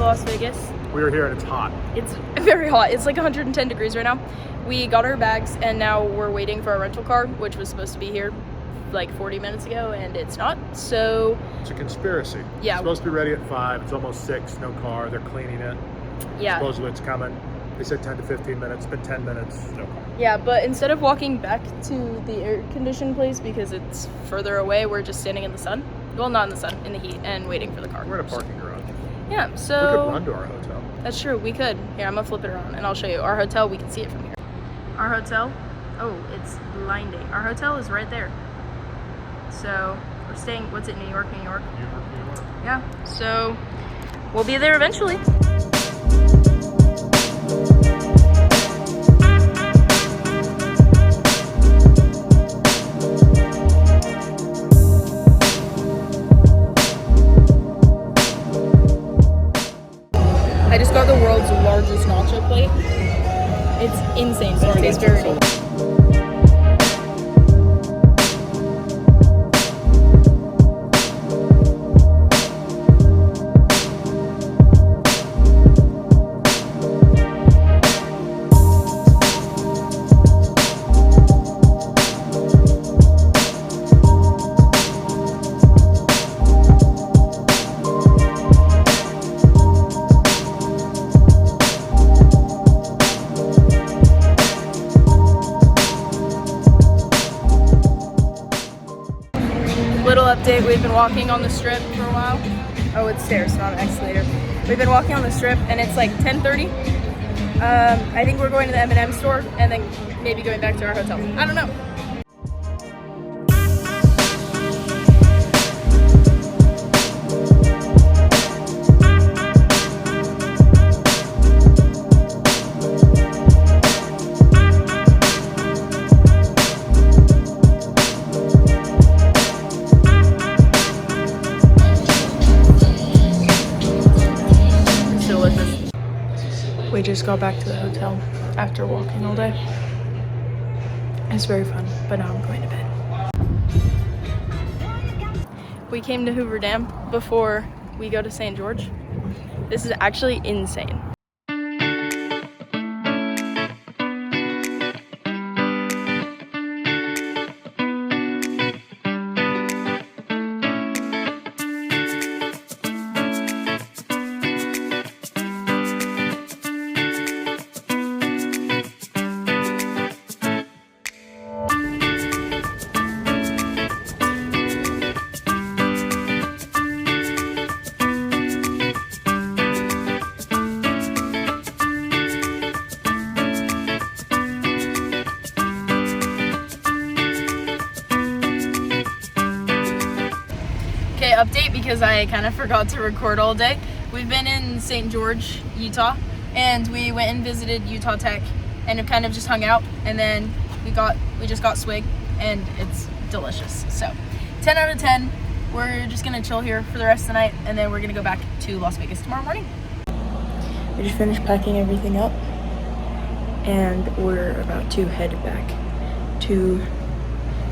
Las Vegas. We are here and it's hot. It's very hot. It's like 110 degrees right now. We got our bags and now we're waiting for our rental car, which was supposed to be here like 40 minutes ago, and it's not. So it's a conspiracy. Yeah. It's supposed to be ready at 5. It's almost 6. No car. They're cleaning it. Yeah. Supposedly it's coming. They said 10 to 15 minutes. It's been 10 minutes. No car. Yeah, but instead of walking back to the air-conditioned place because it's further away, we're just standing in the sun. Well, not in the sun, in the heat, and waiting for the car. We're in a parking garage. Yeah, so we could run to our hotel. That's true. We could. Here, I'm gonna flip it around and I'll show you. Our hotel, we can see it from here. Our hotel, oh, it's blinding. Our hotel is right there. So we're staying, what's it, New York? New York. Yeah, so we'll be there eventually. I just got the world's largest nacho plate. It's insane, but it tastes very good. Little update, we've been walking on the strip for a while. Oh, it's stairs, not an escalator. We've been walking on the strip and it's like 10:30. I think we're going to the M&M store and then maybe going back to our hotel. I don't know. We just got back to the hotel after walking all day. It's very fun, but now I'm going to bed. We came to Hoover Dam before we go to St. George. This is actually insane. Okay, update because I kind of forgot to record all day. We've been in St. George, Utah, and we went and visited Utah Tech and kind of just hung out, and then we just got swig and it's delicious. So 10 out of 10. We're just gonna chill here for the rest of the night and then we're gonna go back to Las Vegas tomorrow morning. We just finished packing everything up and we're about to head back to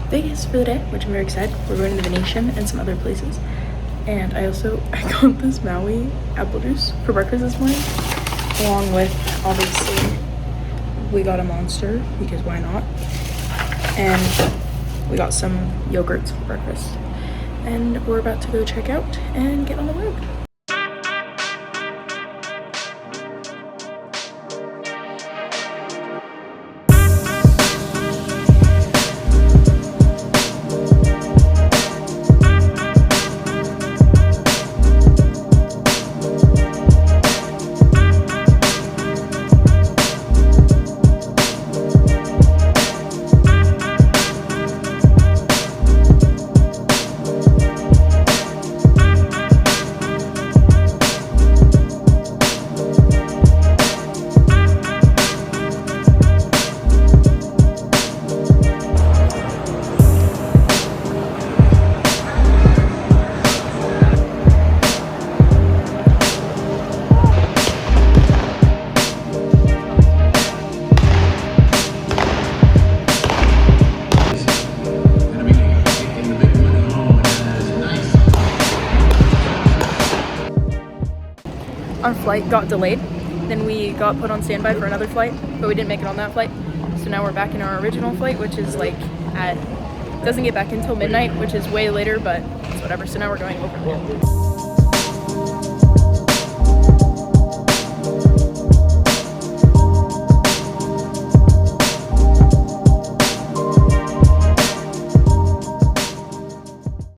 Vegas for the day, which I'm very excited. We're going to the Venetian and some other places. And I got this Maui apple juice for breakfast this morning, along with, obviously, we got a Monster, because why not? And we got some yogurts for breakfast. And we're about to go check out and get on the road. our flight got delayed. Then we got put on standby for another flight, but we didn't make it on that flight. So now we're back in our original flight, which is like doesn't get back until midnight, which is way later, but it's whatever. So now we're going over here.